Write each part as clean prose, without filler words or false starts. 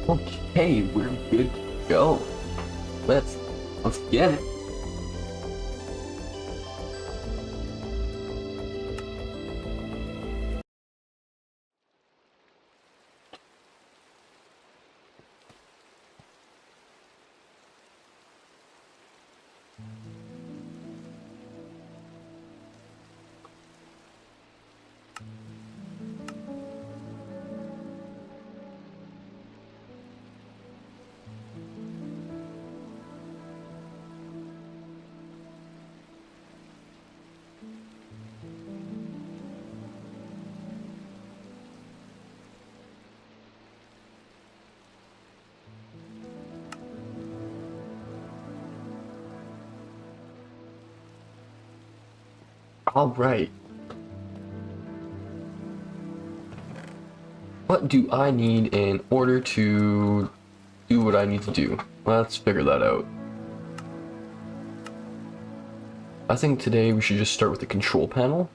Okay, we're good to go. Let's get it. All right. What do I need in order to do what I need to do? Let's figure that out. I think today we should just start with the control panel.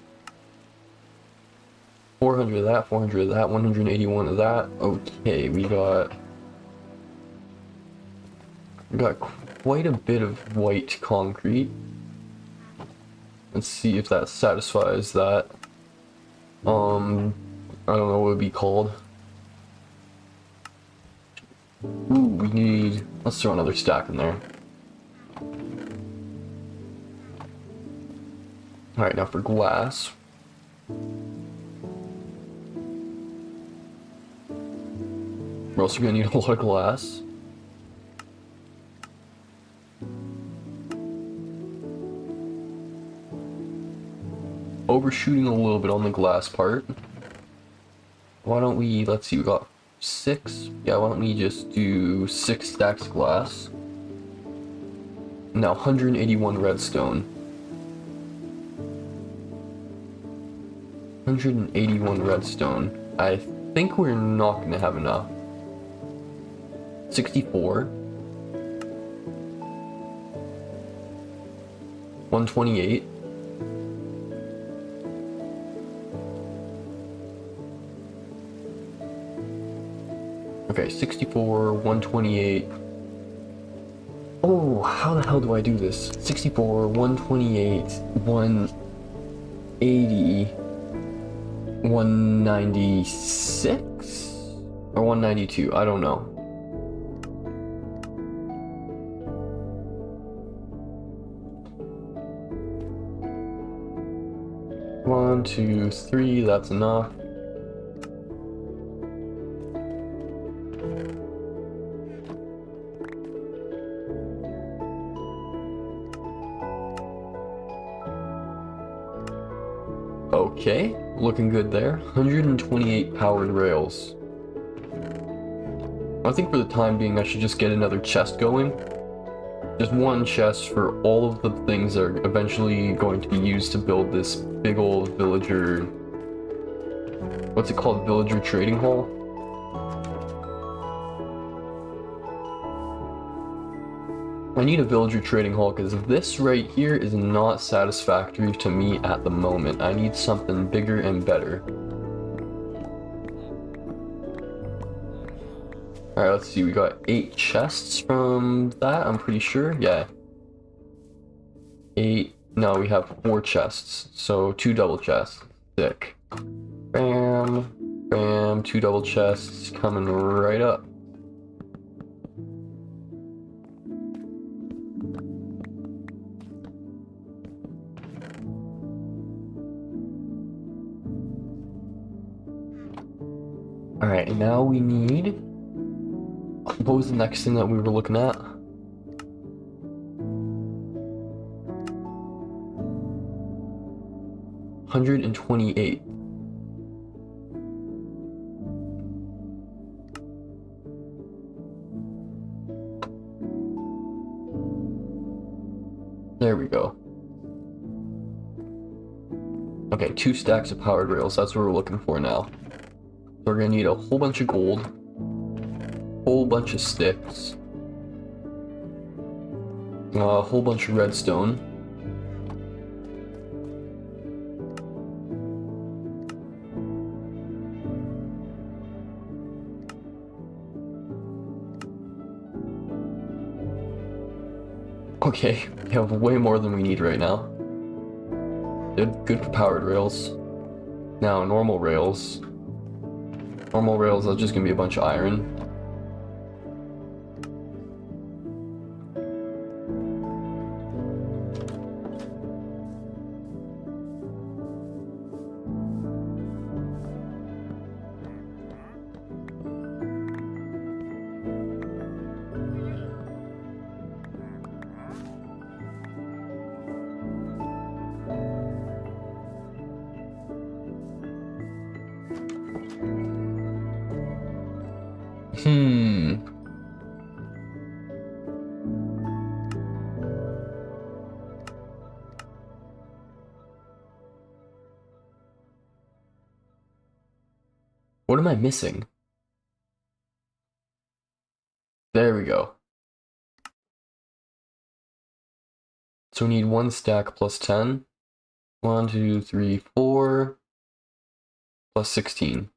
400 of that, 400 of that, 181 of that. Okay, we got quite a bit of white concrete. Let's see if that satisfies that. I don't know what it would be called. Ooh, let's throw another stack in there. Alright, now for glass. We're also gonna need a lot of glass. Overshooting a little bit on the glass part. Why don't we, let's see, we got 6. Yeah, why don't we just do 6 stacks of glass. Now 181 redstone. 181 redstone. I think we're not gonna have enough. 64. 128. Okay, 64, 128. Oh, how the hell do I do this? 64, 128, 180, 196? Or 192, I don't know. One, two, three, that's enough. Okay, looking good there. 128 powered rails. I think for the time being I should just get another chest going. Just one chest for all of the things that are eventually going to be used to build this big old villager... What's it called? Villager trading hall? I need a villager trading hall because this right here is not satisfactory to me at the moment. I need something bigger and better. Alright, let's see. We got 8 chests from that, I'm pretty sure. Yeah. 8. No, we have 4 chests. So 2 double chests. Sick. Bam. Bam. 2 double chests coming right up. Alright, and now we need... What was the next thing that we were looking at? $128. There we go. Okay, 2 stacks of powered rails. That's what we're looking for now. So we're gonna need a whole bunch of gold, whole bunch of sticks, a whole bunch of redstone, Okay, we have way more than we need right now. Good for powered rails. Now, normal rails. Normal rails, that's just gonna be a bunch of iron. Hmm. What am I missing? There we go. So we need one stack plus 10. 1, 2, 3, 4. Plus 16.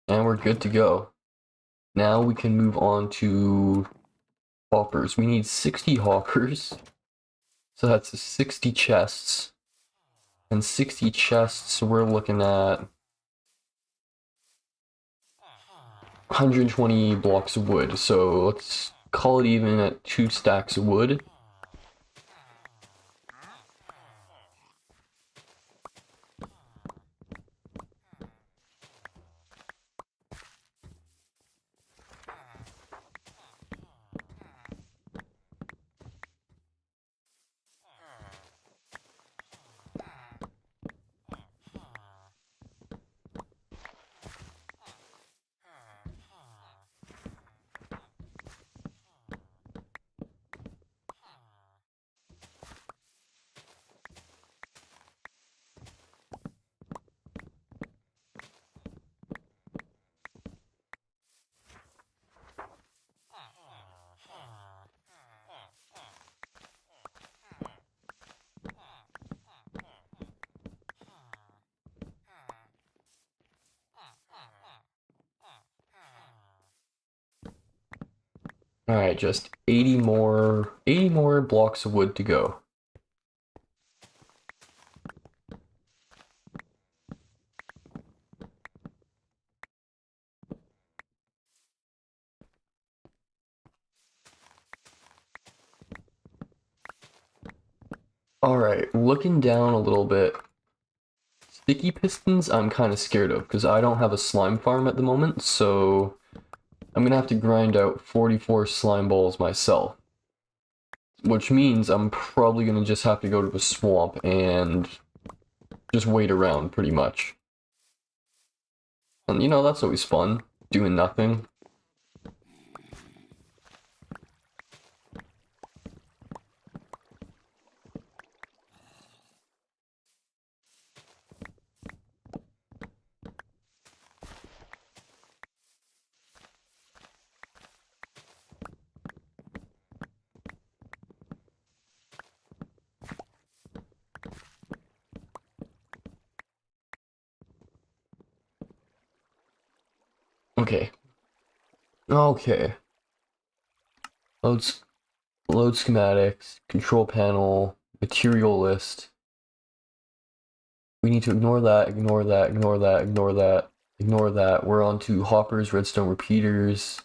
And we're good to go. Now we can move on to hoppers. We need 60 hoppers. So that's 60 chests. And 60 chests, we're looking at 120 blocks of wood. So let's call it even at 2 stacks of wood. Alright, just 80 more blocks of wood to go. Alright, looking down a little bit. Sticky pistons I'm kind of scared of because I don't have a slime farm at the moment, so I'm gonna have to grind out 44 slime balls myself. Which means I'm probably gonna just have to go to a swamp and just wait around pretty much. And you know, that's always fun, doing nothing. Okay. Okay. Loads Load schematics, control panel, material list. We need to ignore that, ignore that, ignore that, ignore that, ignore that. We're on to hoppers, redstone repeaters.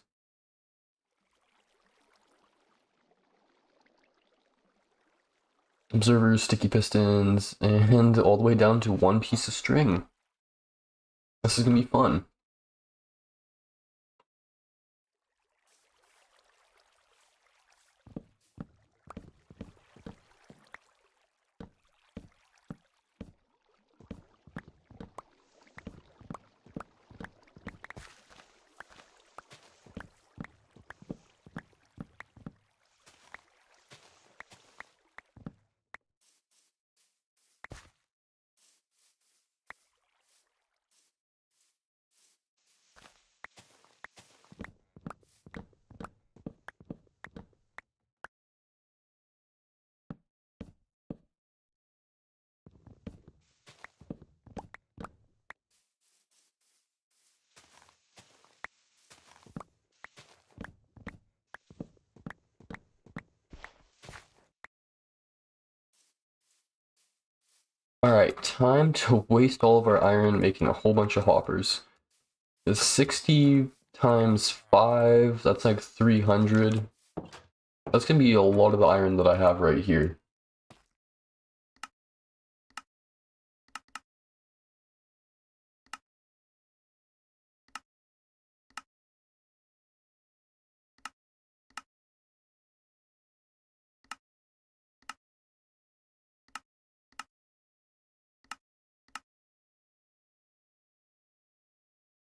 Observers, sticky pistons, and all the way down to one piece of string. This is gonna be fun. Alright, time to waste all of our iron making a whole bunch of hoppers. Is 60 times 5, that's like 300. That's gonna be a lot of the iron that I have right here.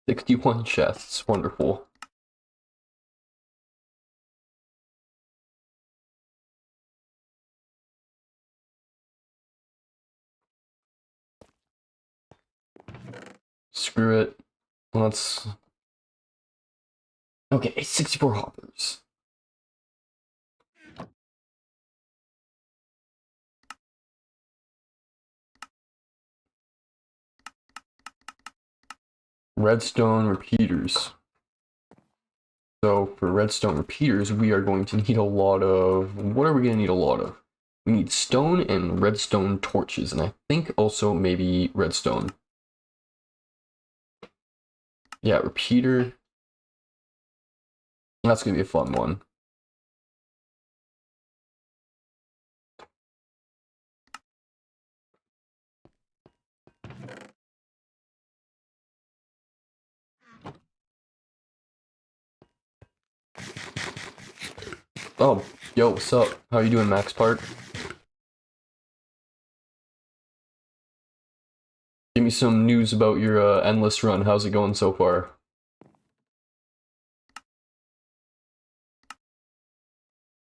"61 chests, wonderful." Screw it. Let's... Okay, 64 hoppers. Redstone repeaters. So for redstone repeaters, we are going to need a lot of... What are we going to need a lot of? We need stone and redstone torches, and I think also maybe redstone. Yeah, repeater. That's going to be a fun one. Oh, yo, what's up? How you doing, Max Park? Give me some news about your endless run. How's it going so far?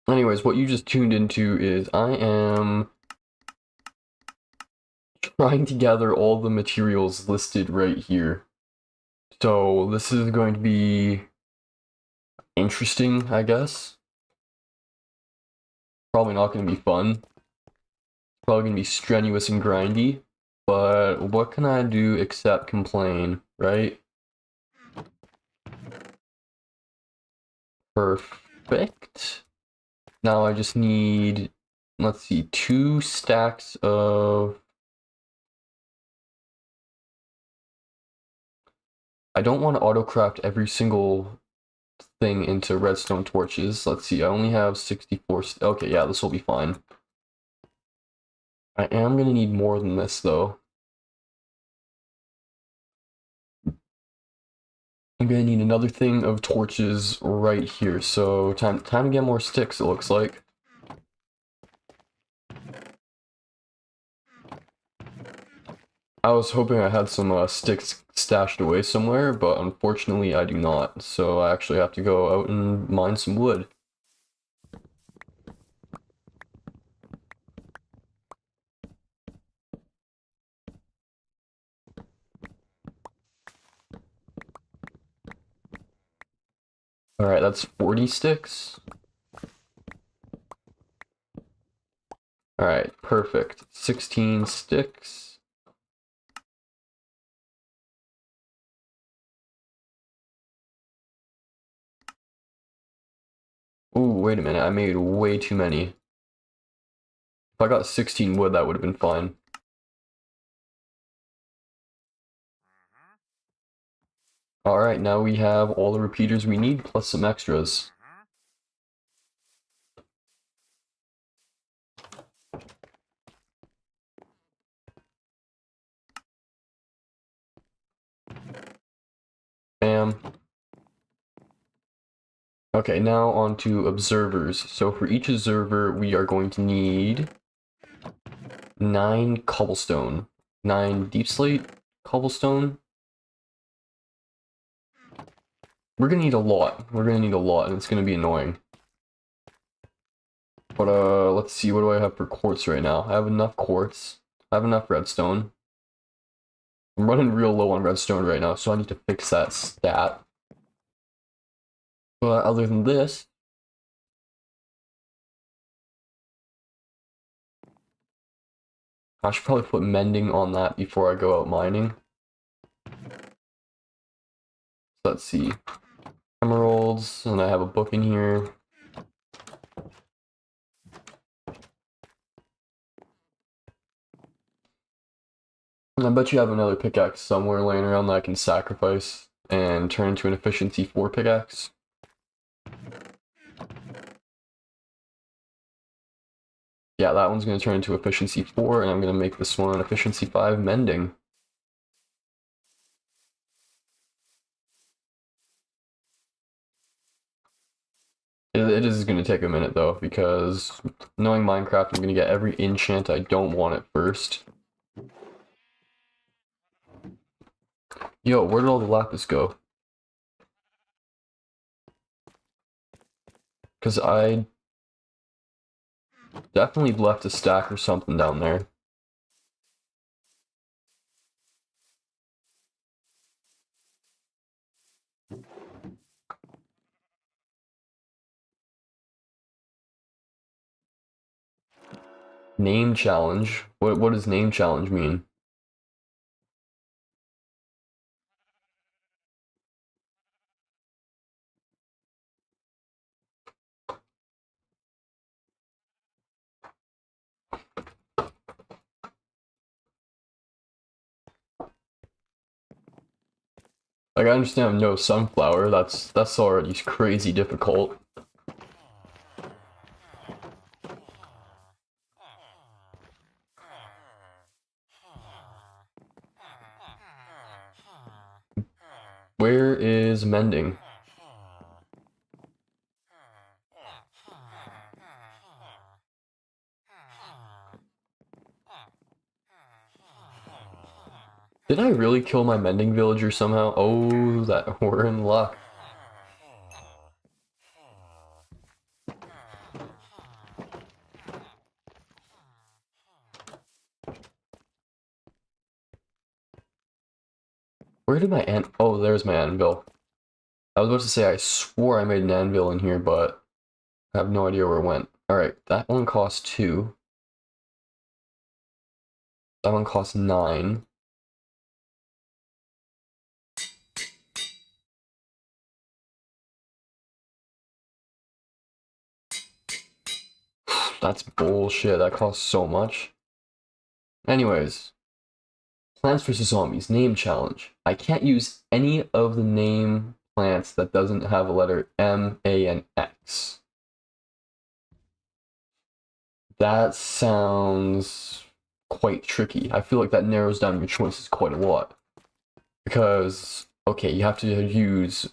Anyways, what you just tuned into is I am trying to gather all the materials listed right here. So this is going to be interesting, I guess. Probably not going to be fun. Probably going to be strenuous and grindy. But what can I do except complain, right? Perfect. Now I just need, let's see, 2 stacks of... I don't want to autocraft every single thing into redstone torches. Let's see, I only have 64. Okay, yeah, this will be fine. I am going to need more than this, though. I'm going to need another thing of torches right here. So time to get more sticks, it looks like. I was hoping I had some sticks stashed away somewhere, but unfortunately I do not. So I actually have to go out and mine some wood. Alright, that's 40 sticks. Alright, perfect. 16 sticks. Ooh, wait a minute, I made way too many. If I got 16 wood, that would have been fine. Alright, now we have all the repeaters we need, plus some extras. Bam. Okay, now on to observers. So for each observer, we are going to need 9 cobblestone. 9 deep slate cobblestone. We're gonna need a lot. We're gonna need a lot, and it's gonna be annoying. But let's see, what do I have for quartz right now? I have enough quartz. I have enough redstone. I'm running real low on redstone right now, so I need to fix that stat. But other than this, I should probably put mending on that before I go out mining. Let's see. Emeralds, and I have a book in here. I bet you have another pickaxe somewhere laying around that I can sacrifice and turn into an efficiency 4 pickaxe. Yeah, that one's going to turn into efficiency 4, and I'm going to make this one efficiency 5 mending. It is going to take a minute though, because knowing Minecraft, I'm going to get every enchant I don't want at first. Yo, where did all the lapis go? Because I definitely left a stack or something down there. Name challenge? What does name challenge mean? Like, I understand no sunflower, that's already crazy difficult. Where is mending? Did I really kill my mending villager somehow? Oh, that we're in luck. Where did my oh, there's my anvil. I was about to say I swore I made an anvil in here, but I have no idea where it went. Alright, that one costs 2. That one costs 9. That's bullshit, that costs so much. Anyways, Plants vs. Zombies, name challenge. I can't use any of the name plants that doesn't have a letter M, A, and X. That sounds quite tricky. I feel like that narrows down your choices quite a lot. Because, okay, you have to use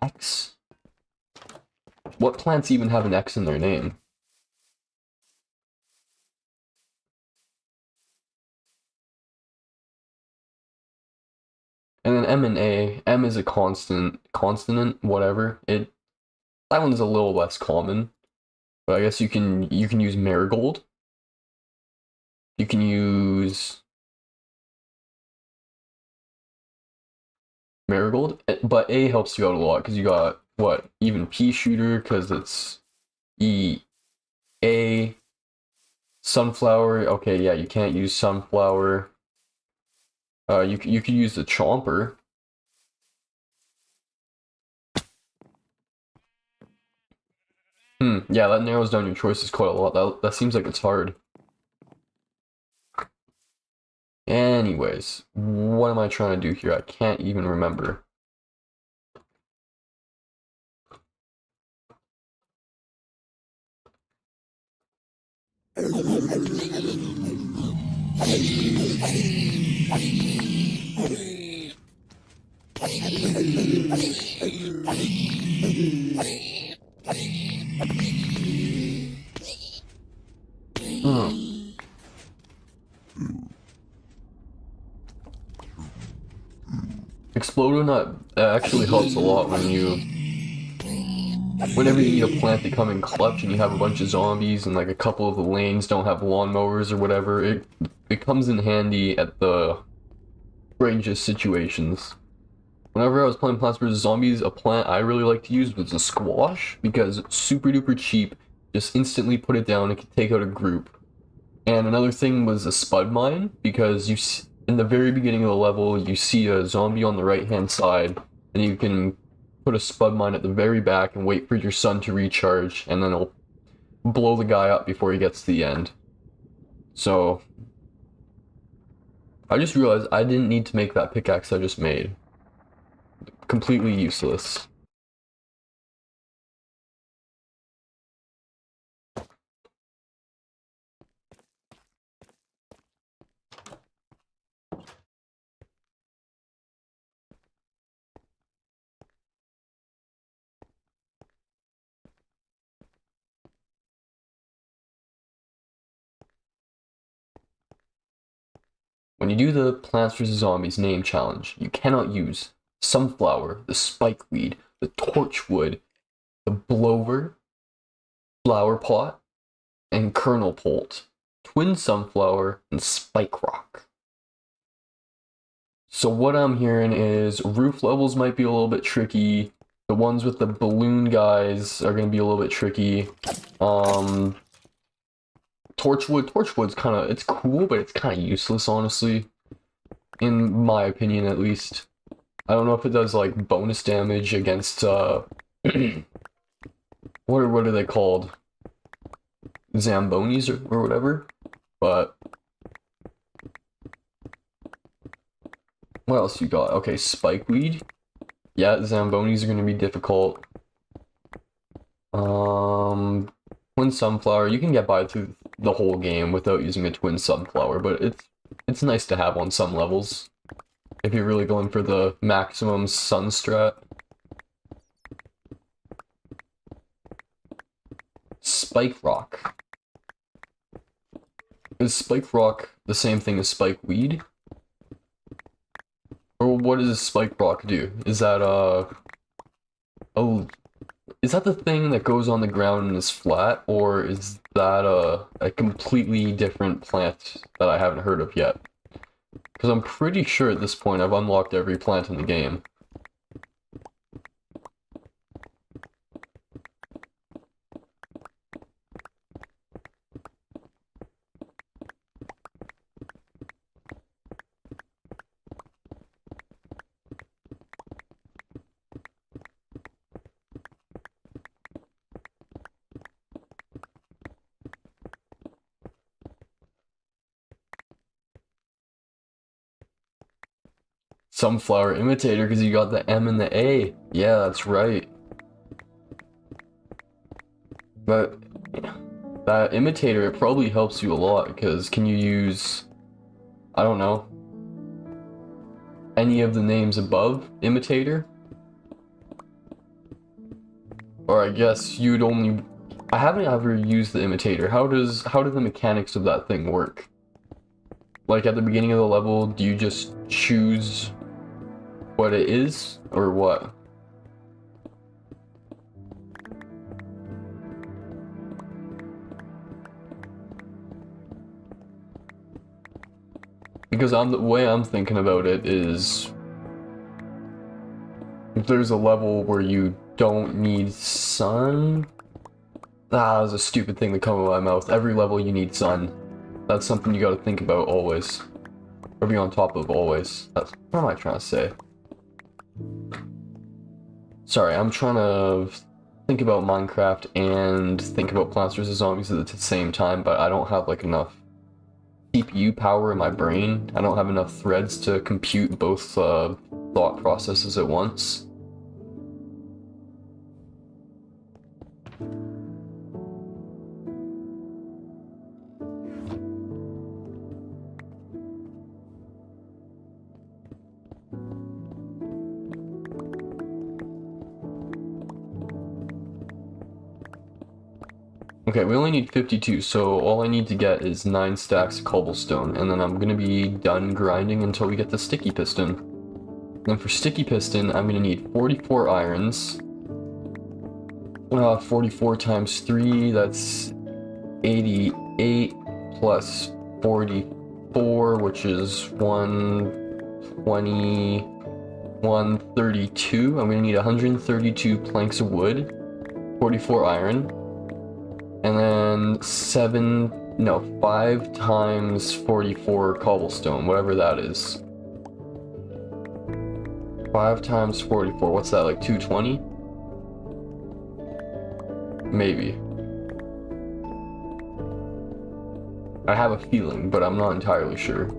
X. What plants even have an X in their name? And then M and A. M is a consonant, whatever. That one's a little less common. But I guess you can use marigold. You can use marigold, but A helps you out a lot because you got what, even pea shooter because it's E, A, sunflower. Okay, yeah, you can't use sunflower. You could use the chomper. Yeah, that narrows down your choices quite a lot. That seems like it's hard. Anyways, what am I trying to do here? I can't even remember. Exploding nut actually helps a lot whenever you need a plant to come in clutch and you have a bunch of zombies and like a couple of the lanes don't have lawnmowers or whatever. It comes in handy at the strangest situations. Whenever I was playing Plants vs. Zombies, a plant I really like to use was a squash because it's super duper cheap. Just instantly put it down, it can take out a group. And another thing was a spud mine because in the very beginning of the level, you see a zombie on the right hand side, and you can put a spud mine at the very back and wait for your sun to recharge, and then it'll blow the guy up before he gets to the end. So I just realized I didn't need to make that pickaxe I just made. Completely useless. When you do the Plants vs. Zombies name challenge, you cannot use sunflower, the spikeweed, the torchwood, the blower, flower pot, and kernel pult, twin sunflower, and spike rock. So what I'm hearing is roof levels might be a little bit tricky. The ones with the balloon guys are going to be a little bit tricky. Torchwood's kind of, it's cool, but it's kind of useless, honestly. In my opinion, at least. I don't know if it does, like, bonus damage against, what are they called? Zambonis or whatever? But what else you got? Okay, spikeweed. Yeah, Zambonis are going to be difficult. Twin sunflower. You can get by through the whole game without using a twin sunflower, but it's nice to have on some levels if you're really going for the maximum sun strat. Spike rock. Is spike rock the same thing as spikeweed? Or what does spike rock do? Is that oh, is that the thing that goes on the ground and is flat, or is that a completely different plant that I haven't heard of yet? Because I'm pretty sure at this point I've unlocked every plant in the game. Sunflower imitator, because you got the M and the A. Yeah, that's right. But that imitator, it probably helps you a lot, because can you use, I don't know, any of the names above imitator? Or I guess you'd only, I haven't ever used the imitator. How do the mechanics of that thing work? Like at the beginning of the level, do you just choose what it is, or what? Because the way I'm thinking about it is, if there's a level where you don't need sun, that was a stupid thing to come out of my mouth. Every level you need sun. That's something you gotta think about always. Or be on top of always. What am I trying to say? Sorry, I'm trying to think about Minecraft and think about Plants vs. Zombies at the same time, but I don't have like enough CPU power in my brain. I don't have enough threads to compute both thought processes at once. Okay, we only need 52, so all I need to get is 9 stacks of cobblestone, and then I'm gonna be done grinding until we get the sticky piston. Then for sticky piston, I'm gonna need 44 irons. 44 times 3, that's 88, plus 44, which is 120, 132. I'm gonna need 132 planks of wood, 44 iron. And then 5 times 44 cobblestone, whatever that is. 5 times 44, what's that, like 220? Maybe. I have a feeling, but I'm not entirely sure.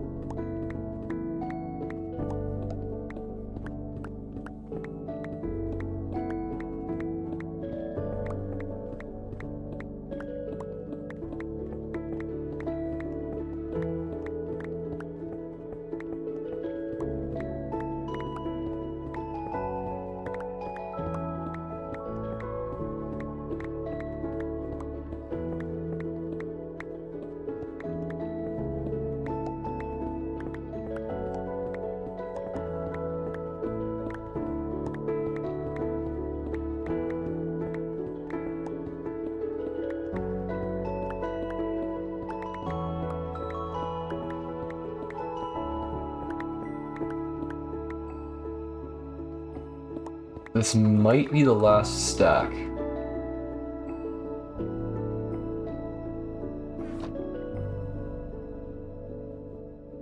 This might be the last stack.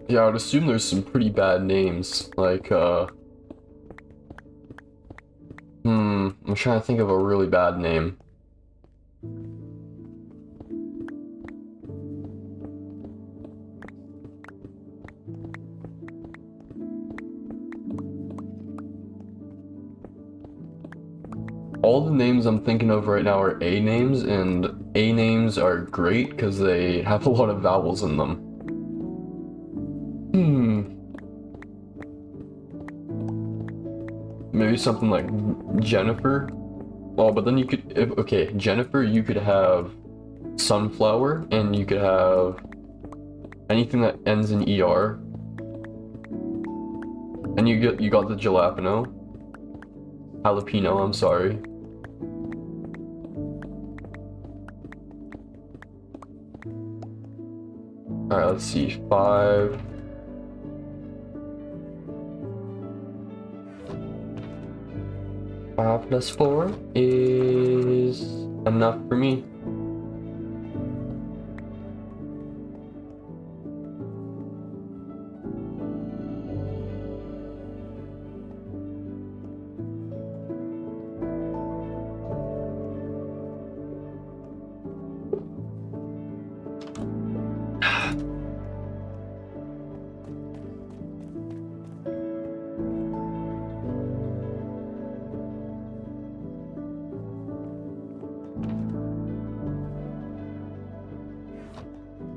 Yeah, I would assume there's some pretty bad names, like, I'm trying to think of a really bad name. All the names I'm thinking of right now are A names, and A names are great because they have a lot of vowels in them. Maybe something like Jennifer? Oh, but then you could, okay, Jennifer, you could have sunflower, and you could have anything that ends in ER. And you got the jalapeno. Jalapeno, I'm sorry. Alright, let's see. 5. Five plus 4 is enough for me.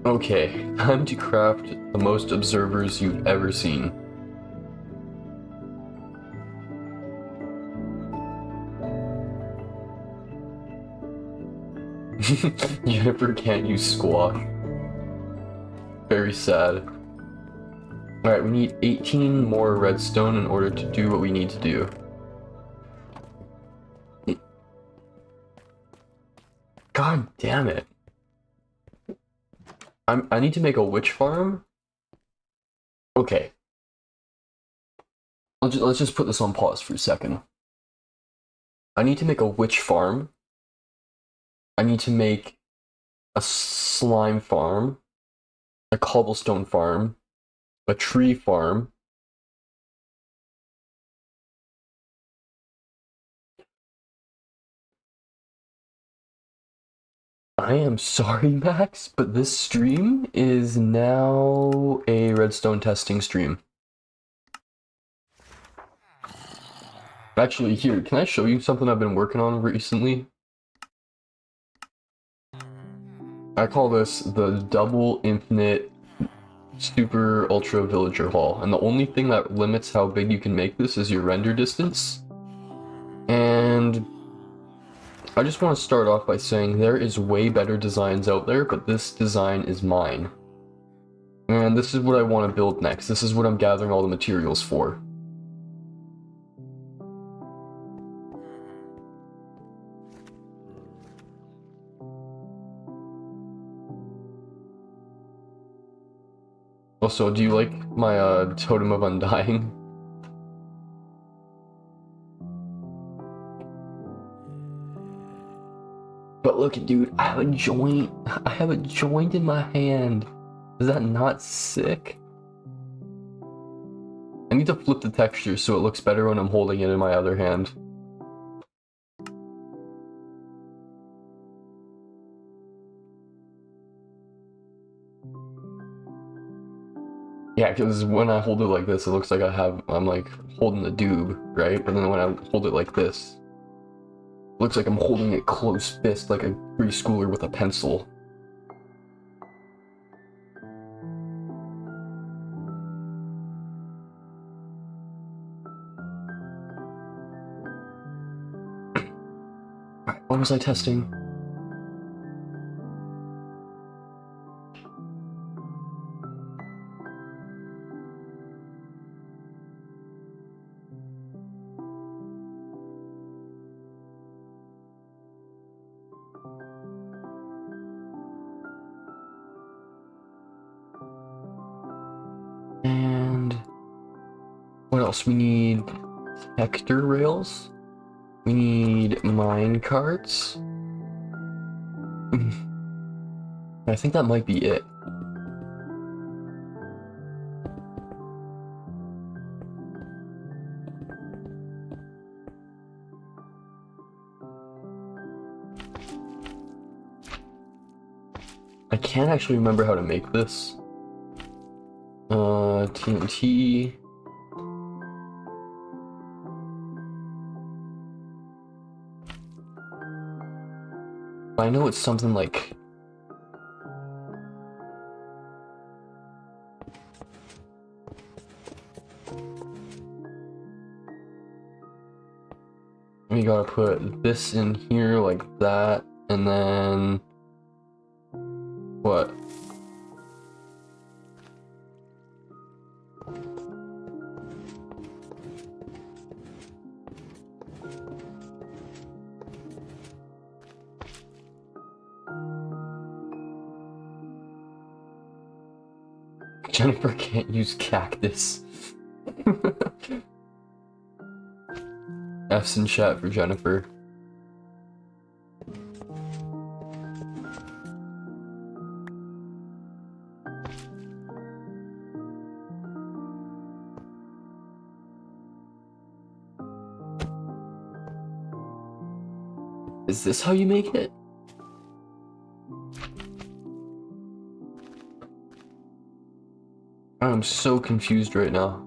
Okay, time to craft the most observers you've ever seen. Jennifer can't use squash. Very sad. Alright, we need 18 more redstone in order to do what we need to do. God damn it. I need to make a witch farm? Okay. Let's just put this on pause for a second. I need to make a witch farm. I need to make a slime farm, a cobblestone farm, a tree farm. I am sorry, Max, but this stream is now a redstone testing stream. Actually, here, can I show you something I've been working on recently? I call this the double infinite super ultra villager hall, and the only thing that limits how big you can make this is your render distance. And I just want to start off by saying there is way better designs out there, but this design is mine. And this is what I want to build next. This is what I'm gathering all the materials for. Also, do you like my totem of undying? But look, dude, I have a joint. I have a joint in my hand. Is that not sick? I need to flip the texture so it looks better when I'm holding it in my other hand. Yeah, because when I hold it like this, it looks like I'm like holding the doob, right? But then when I hold it like this, it looks like I'm holding it close fist like a preschooler with a pencil. Alright, what was I testing? And what else? We need texture rails. We need mine carts. I think that might be it. I can't actually remember how to make this. TNT. I know it's something like... We gotta put this in here like that, and then... What? Jennifer can't use cactus. F's in chat for Jennifer. Is this how you make it? I'm so confused right now.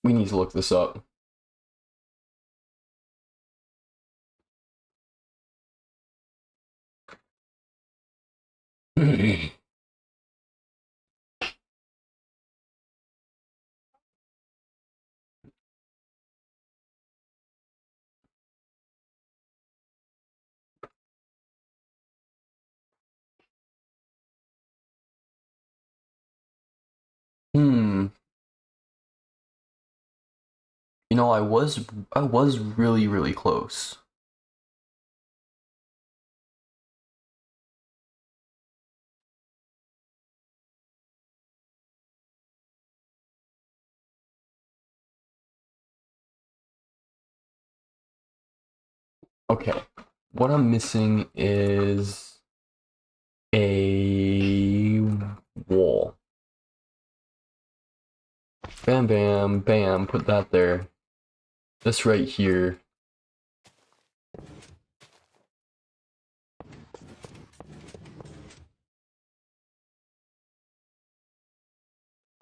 We need to look this up. You know, I was really close. Okay. What I'm missing is a wall. Bam, bam, bam, put that there. This right here.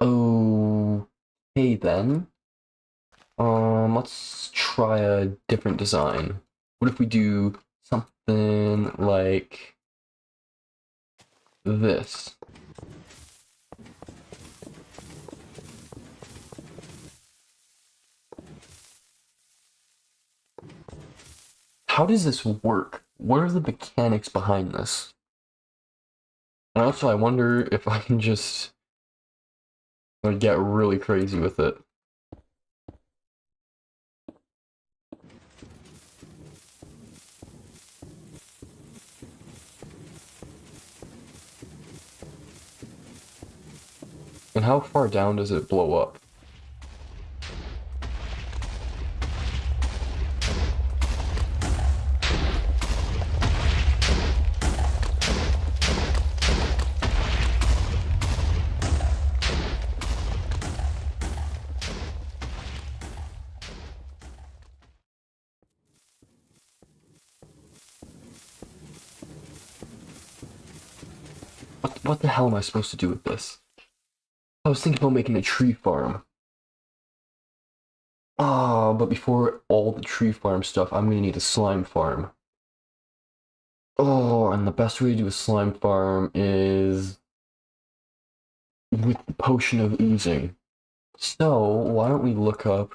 Okay then. Let's try a different design. What if we do something like this? How does this work? What are the mechanics behind this? And also, I wonder if I can just like, get really crazy with it. And how far down does it blow up? What the hell am I supposed to do with this? I was thinking about making a tree farm. Ah, but before all the tree farm stuff, I'm gonna need a slime farm. Oh, and the best way to do a slime farm is with the potion of oozing. So, why don't we look up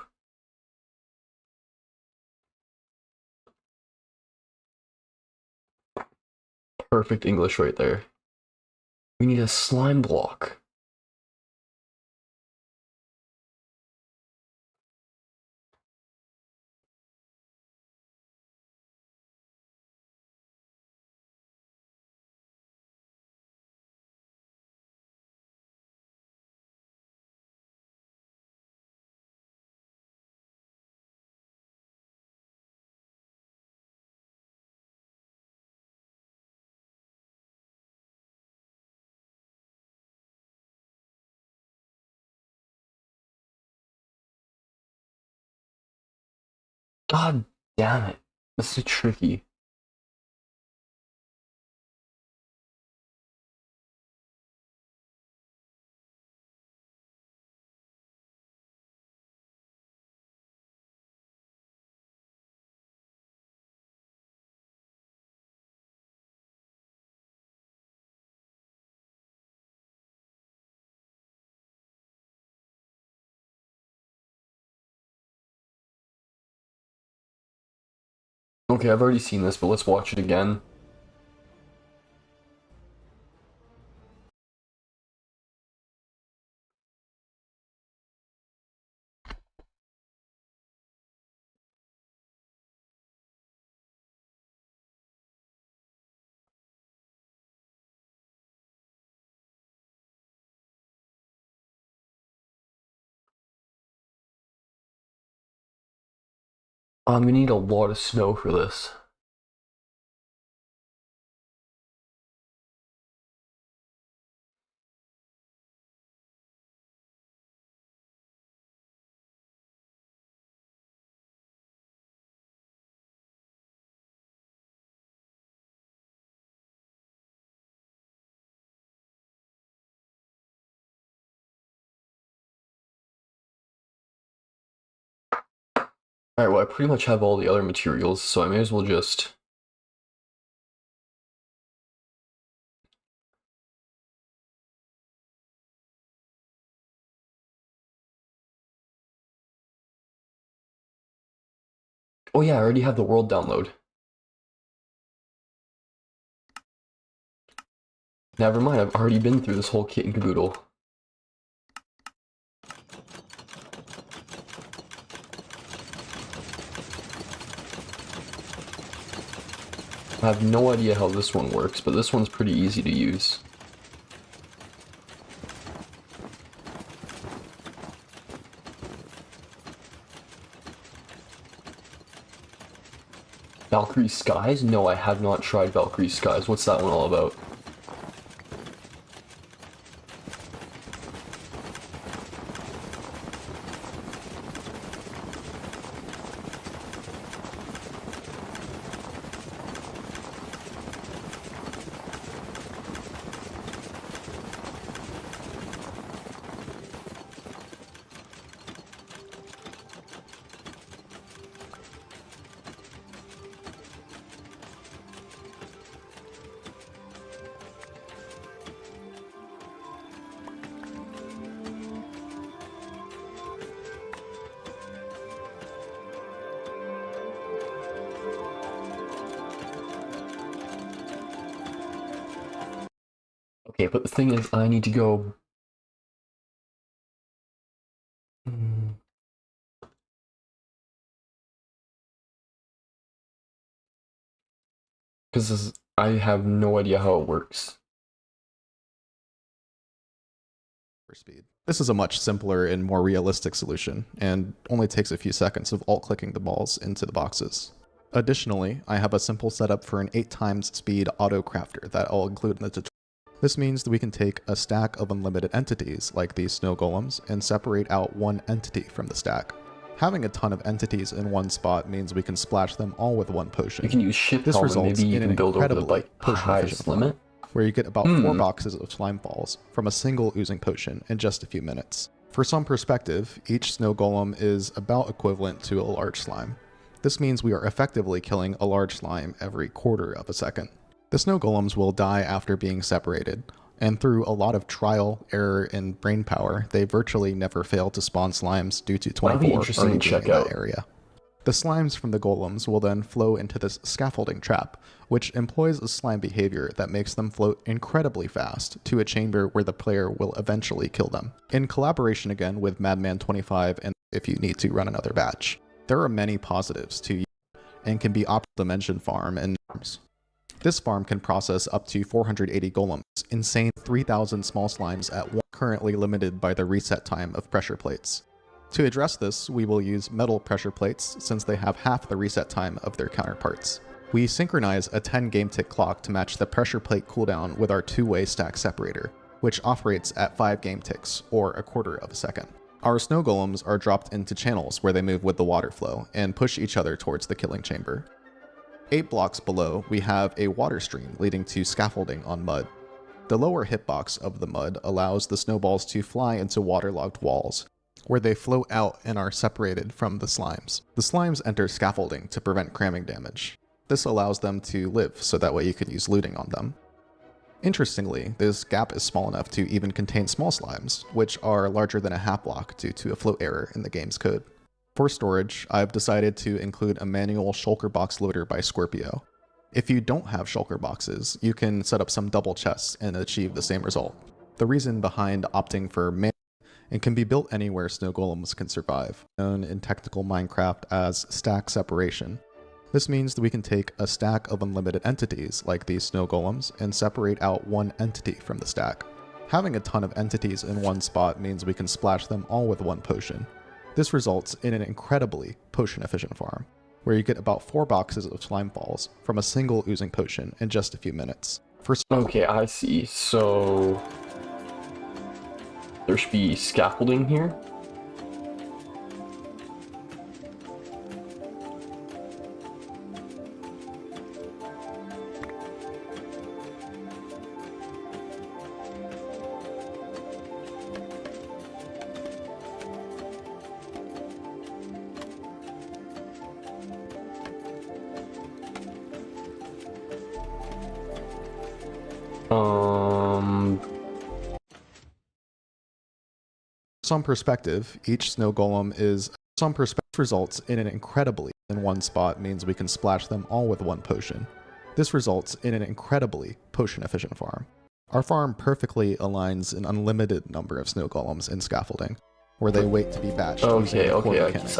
perfect English right there. We need a slime block. God damn it. This is tricky. Okay, I've already seen this, but let's watch it again. I'm gonna need a lot of snow for this. Alright, well, I pretty much have all the other materials, so I may as well just... Oh yeah, I already have the world download. Never mind, I've already been through this whole kit and caboodle. I have no idea how this one works, but this one's pretty easy to use. Valkyrie Skies? No, I have not tried Valkyrie Skies. What's that one all about? Okay, but the thing is, I need to go... Because I have no idea how it works. Speed. This is a much simpler and more realistic solution, and only takes a few seconds of alt-clicking the balls into the boxes. Additionally, I have a simple setup for an 8x speed auto crafter that I'll include in the tutorial. This means that we can take a stack of unlimited entities, like these snow golems, and separate out one entity from the stack. Having a ton of entities in one spot means we can splash them all with one potion. You can use ship This helmet, results maybe you in can an build over the incredibly highest limit. Where you get about 4 boxes of slime balls from a single oozing potion in just a few minutes. For some perspective, each snow golem is about equivalent to a large slime. This means we are effectively killing a large slime every quarter of a second. The snow golems will die after being separated, and through a lot of trial, error, and brain power, they virtually never fail to spawn slimes due to 24 already being in that area. The slimes from the golems will then flow into this scaffolding trap, which employs a slime behavior that makes them float incredibly fast to a chamber where the player will eventually kill them. In collaboration again with Madman25 and if you need to run another batch. There are many positives to use and can be optimal dimension farm and farms. This farm can process up to 480 golems, insane 3,000 small slimes at once, currently limited by the reset time of pressure plates. To address this, we will use metal pressure plates since they have half the reset time of their counterparts. We synchronize a 10 game tick clock to match the pressure plate cooldown with our two-way stack separator, which operates at 5 game ticks, or a quarter of a second. Our snow golems are dropped into channels where they move with the water flow and push each other towards the killing chamber. 8 blocks below, we have a water stream leading to scaffolding on mud. The lower hitbox of the mud allows the snowballs to fly into waterlogged walls, where they float out and are separated from the slimes. The slimes enter scaffolding to prevent cramming damage. This allows them to live, so that way you can use looting on them. Interestingly, this gap is small enough to even contain small slimes, which are larger than a half block due to a float error in the game's code. For storage, I've decided to include a manual shulker box loader by Scorpio. If you don't have shulker boxes, you can set up some double chests and achieve the same result. The reason behind opting for manual and can be built anywhere snow golems can survive, known in technical Minecraft as stack separation. This means that we can take a stack of unlimited entities like these snow golems and separate out one entity from the stack. Having a ton of entities in one spot means we can splash them all with one potion. This results in an incredibly potion efficient farm, where you get about 4 boxes of slime balls from a single oozing potion in just a few minutes. Okay, I see. So there should be scaffolding here. Some perspective, each snow golem is results in an incredibly in one spot means we can splash them all with one potion. This results in an incredibly potion efficient farm. Our farm perfectly aligns an unlimited number of snow golems in scaffolding, where they wait to be batched. Okay,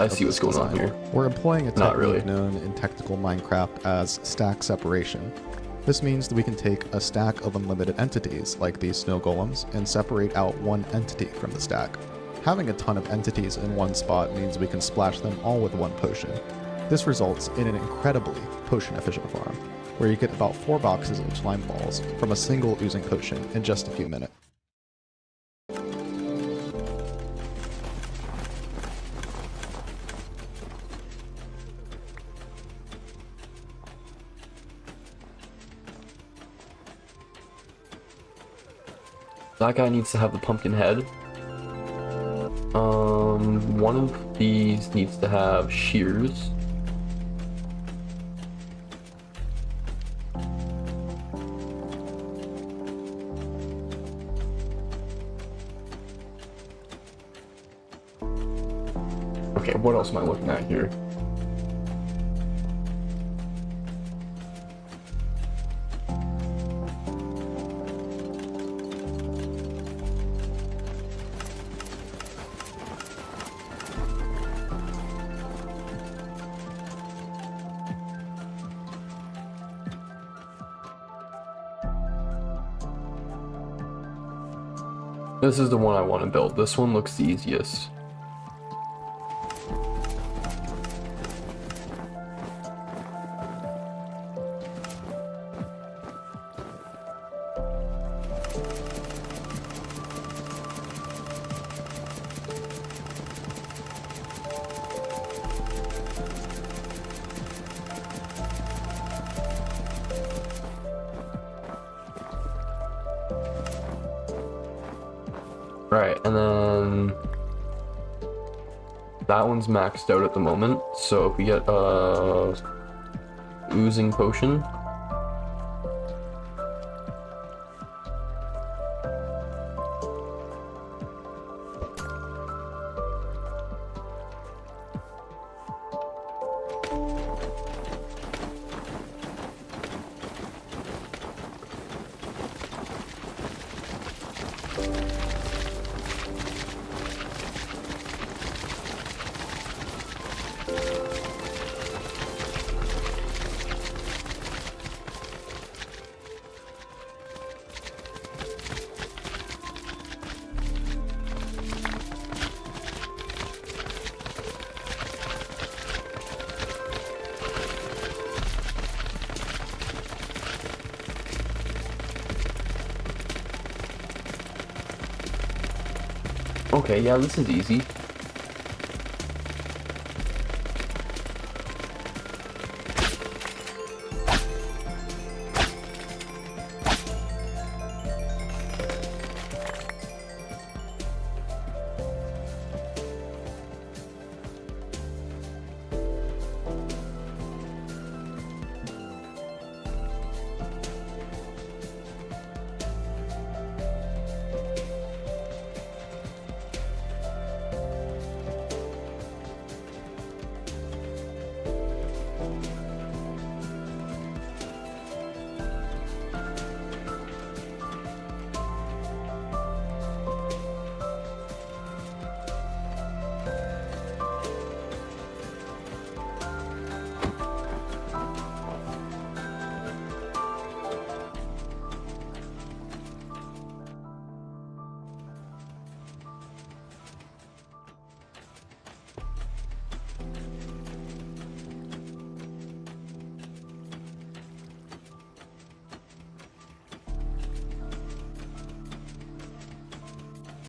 I see what's going on here. We're employing a Not really. technique known in technical Minecraft as stack separation. This means that we can take a stack of unlimited entities like these snow golems and separate out one entity from the stack. Having a ton of entities in one spot means we can splash them all with one potion. This results in an incredibly potion efficient farm, where you get about 4 boxes of slime balls from a single oozing potion in just a few minutes. That guy needs to have the pumpkin head. One of these needs to have shears. Okay, what else am I looking at here? This is the one I want to build. This one looks the easiest. Right, and then that one's maxed out at the moment, so if we get a oozing potion, Okay, yeah, this is easy.